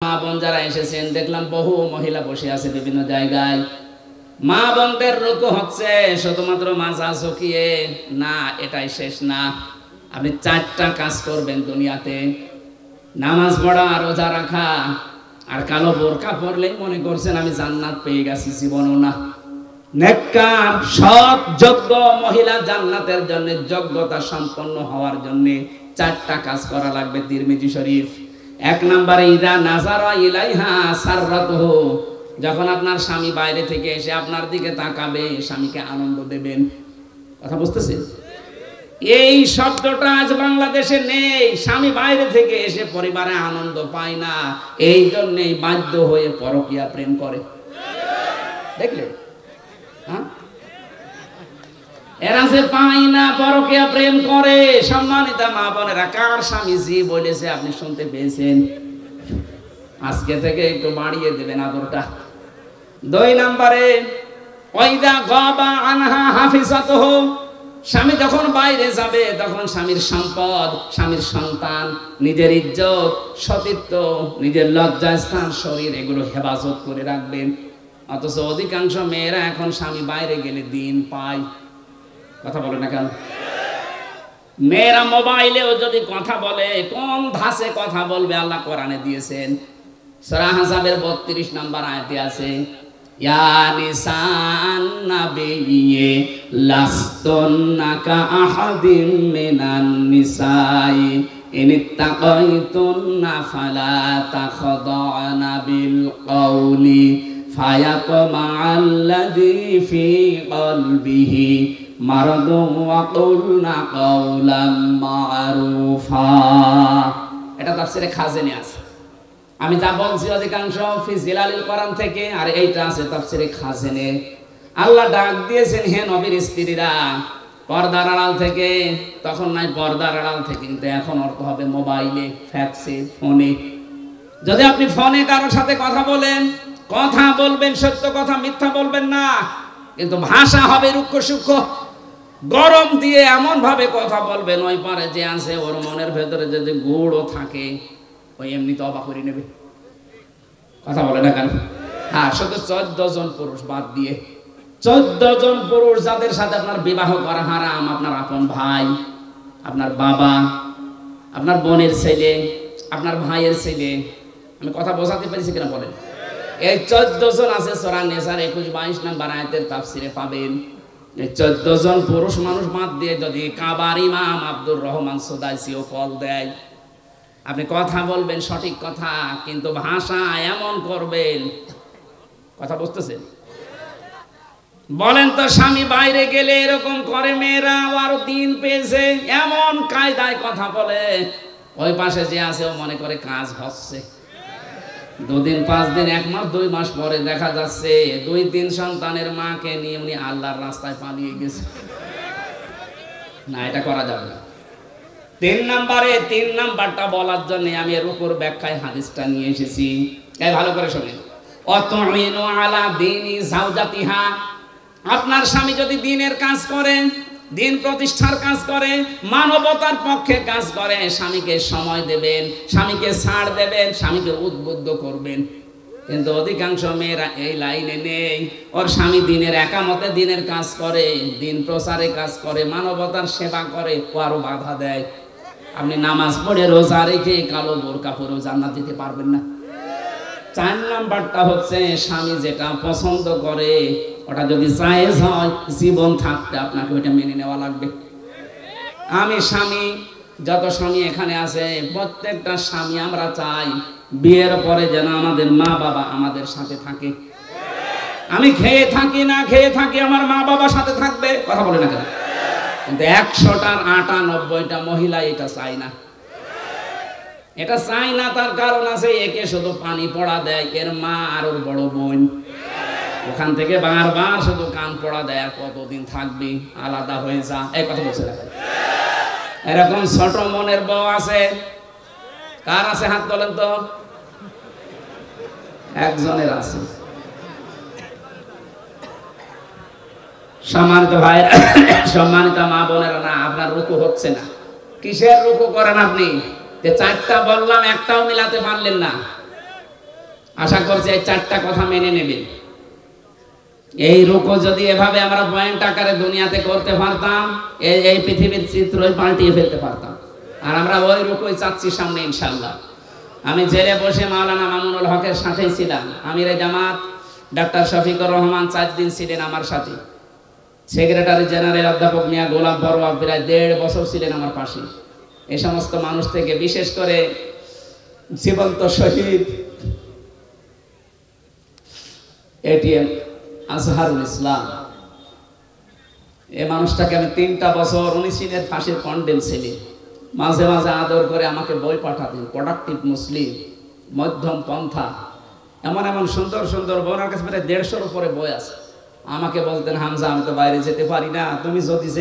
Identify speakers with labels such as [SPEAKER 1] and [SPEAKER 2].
[SPEAKER 1] মা বোন যারা এসেছেন দেখলাম বহু মহিলা বসে আছে বিভিন্ন জায়গায়। মা বোনদের রুকু হচ্ছে শুধুমাত্র মাজা ঝুঁকিয়ে না, এটাই শেষ না। আপনি 4টা কাজ করবেন দুনিয়াতে, নামাজ পড়া, রোজা রাখা, আর কালো বোরকা পরলেই মনে করছেন আমি জান্নাত পেয়ে গেছি, জীবনও না। নেককার সৎ যোগ্য মহিলা জান্নাতের জন্য যোগ্যতা সম্পন্ন হওয়ার জন্য 4টা কাজ করা লাগবে। তিরমিজি শরীফ। 1 নম্বরে ইদা নাজারা ইলাইহা সাররাতুহু, যখন আপনার স্বামী বাইরে থেকে এসে আপনার দিকে তাকাবে, স্বামীকে আনন্দ দেবেন। কথা বুঝতেছেন? এই শব্দটা আজ বাংলাদেশে নেই। স্বামী বাইরে থেকে এসে পরিবারে আনন্দ পায় না, এই জন্যই বাধ্য হয়ে পরকীয়া প্রেম করে। দেখলে এরা যে পায় না, পরকীয়া প্রেম করে। সম্মানিতা মা বোনেরা, কার স্বামী জি বলেছে আপনি শুনতে পেয়েছেন? আজকে থেকে একটু বাড়িয়ে দেবেন আদরটা। 2 নম্বরে ওয়াইদা গাবা আনহা হাফিজাতুহু, স্বামী যখন বাইরে যাবে তখন স্বামীর সম্পদ, স্বামীর সন্তান, নিজের ইজ্জত, সতীত্ব, নিজের লজ্জাস্থান, শরীর, এগুলো হেফাজত করে রাখবেন। অথচ অধিকাংশ মেয়েরা এখন স্বামী বাইরে গেলে দিন পায়। কথা বলে না কেন? মেয়েরা মোবাইলেও যদি কথা বলে, কোন ধাঁচে কথা বলবে আল্লাহ কোরআনে দিয়েছেন। সূরা আহজাবের 32 নম্বর আয়াতে আছে, ইয়া নিসান নাবিয়্যি লাস্তুন্না কা আহাদিম মিনান নিসাই ইনিত্তাকাইতুন্না ফালা তাখদা'না বিল কওলি ফায়াতমা'আল্লাযী ফী কলবিহি মারাদুন ওয়া কুলনা কাওলাম মা'রুফা। এটা তাফসীরে খাজেনে আছে। আমি যা বলছি অধিকাংশ ফি জিলালিল কোরআন থেকে, আর এইটা আছে তাফসীরে খাজেনে। আল্লাহ ডাক দিয়েছেন, হে নবীর স্ত্রীরা, পর্দার আড়াল থেকে। তখন নাই পর্দার আড়াল থেকে, কিন্তু এখন অর্থ হবে মোবাইলে, ফ্যাক্সে, ফোনে। যদি আপনি ফোনে কারোর সাথে কথা বলেন, কথা বলবেন সত্য কথা, মিথ্যা বলবেন না, কিন্তু ভাষা হবে রুক্ষ সূক্ষ্ম, গরম দিয়ে এমন ভাবে কথা বলবেন, ওই পারে যে আছে ওর মনের ভেতরে যদি গুড়ও থাকে ওই এমনি তো অবাক করে নেবে। কথা বলে না কেন? হ্যাঁ, শুধু 14 জন পুরুষ বাদ দিয়ে, 14 জন পুরুষ যাদের সাথে আপনার বিবাহ করা হারাম, আপনার আপন ভাই, আপনার বাবা, আপনার বোনের ছেলে, আপনার ভাইয়ের ছেলে। আমি কথা বোঝাতে পেরেছি কিনা বলেন? এই 14 জন আছে সূরা নিসার 21-22 নম্বর আয়াতের তাফসীরে পাবেন। এই 14 জন পুরুষ মানুষ বাদ দিয়ে যদি কাবার ইমাম আব্দুর রহমান সুদাইসিও কল দেয়, আপনি কথা বলবেন সঠিক কথা, কিন্তু ভাষা এমন করবেন। কথা বুঝতেছেন? বলেন তো, স্বামী বাইরে গেলে এরকম করে মেয়েরা, আরো দিন পেয়েছে, এমন কায়দায় কথা বলে, ওই পাশে যে আছে ও মনে করে কাজ হচ্ছে। 2 দিন 5 দিন 1 মাস 2 মাস পরে দেখা যাচ্ছে 2-3 সন্তানের মাকে নিয়ে উনি আল্লাহর রাস্তায় পালিয়ে গেছে। না, এটা করা যাবে না। 3 নাম্বারটা বলার জন্য আমি এর উপর ব্যাখ্যায় হাদিসটা নিয়ে এসেছি। এই ভালো করে শুনেন। অতুইনু আলা দীনি যাওজাতিহা, আপনার স্বামী যদি দ্বীনের কাজ করে, দিন প্রতিষ্ঠার কাজ করে, মানবতার পক্ষে কাজ করে, স্বামীকে সময় দেবেন, স্বামীকে ছাড় দেবেন, স্বামীকে উদ্বুদ্ধ করবেন। কিন্তু অধিকাংশ মেয়েরা এই লাইনে নেই। ওর স্বামী দিনের একামতে দিনের কাজ করে, দিন প্রচারে কাজ করে, মানবতার সেবা করে, ও আরো বাধা দেয়। আপনি নামাজ পড়ে রোজা রেখে কালো বোরকা পরে জান্নাত দিতে পারবেন না। 4 নাম্বারটা হচ্ছে, স্বামী যেটা পছন্দ করে ওটা যদি জায়েজ হয়, জীবন থাকতে আপনাকে ওইটা মেনে নেওয়া লাগবে। আমি স্বামী, যত স্বামী এখানে আছে, প্রত্যেকটা স্বামী আমরা চাই বিয়ের পরে যেন আমাদের মা বাবা আমাদের সাথে থাকে। আমি খেয়ে থাকি না খেয়ে থাকি, আমার মা বাবার সাথে থাকবে। কথা বলে না কেন? কিন্তু 100টার 98টা মহিলা এটা চায় না। এটা চায় না, তার কারণ আছে। একে শুধু পানি পড়া দেয় এর মা আর ওর বড় বোন, ওখান থেকে বারবার শুধু কান পড়া দেয়, আর কতদিন থাকবি, আলাদা হয়ে যা, এই কথা বলছে। এরকম ছোট মনের বউ আছে? কার আছে হাত তোলেন তো? একজনের আছে। সম্মানিত ভাই, সম্মানিত মা বোনেরা, না আপনার রুকু হচ্ছে না। কিসের রুকু করেন আপনি? যে 4টা বললাম একটাও মিলাতে পারলেন না। আশা করছি এই চারটা কথা মেনে নেবেন। এই রুকু যদি এভাবে আমরা পয়েন্ট আকারে দুনিয়াতে করতে পারতাম, এই পৃথিবীর চিত্রই পাল্টিয়ে ফেলতে পারতাম। আর আমরা ওই রুকুই চাচ্ছি সামনে ইনশাআল্লাহ। আমি জেলে বসে মাওলানা মামুনুল হকের সাথেই ছিলাম। আমিরে জামাত ডাক্তার শফিকুর রহমান 4 দিন ছিলেন আমার সাথে। সেক্রেটারি জেনারেল অধ্যাপক মিয়া গোলাম বড়ুয়া প্রায় 1.5 বছর ছিলেন আমার পাশে। এই সমস্ত মানুষ থেকে বিশেষ করে জীবন্ত শহীদ এটিএম আজহারুল ইসলাম, এই মানুষটাকে আমি 3টা বছর, উনি ছিলেন ফাঁসির কন্ডেম ছিলেন। মাঝে মাঝে আদর করে আমাকে বই পাঠাতেন, প্রোডাক্টিভ মুসলিম, মধ্যম পন্থা, এমন এমন সুন্দর সুন্দর বই। ওনার কাছে প্রায় 150-র উপরে বই আছে। আমাকে বলতেন, হামজা আমি তো বাইরে যেতে পারি না, তুমি যদি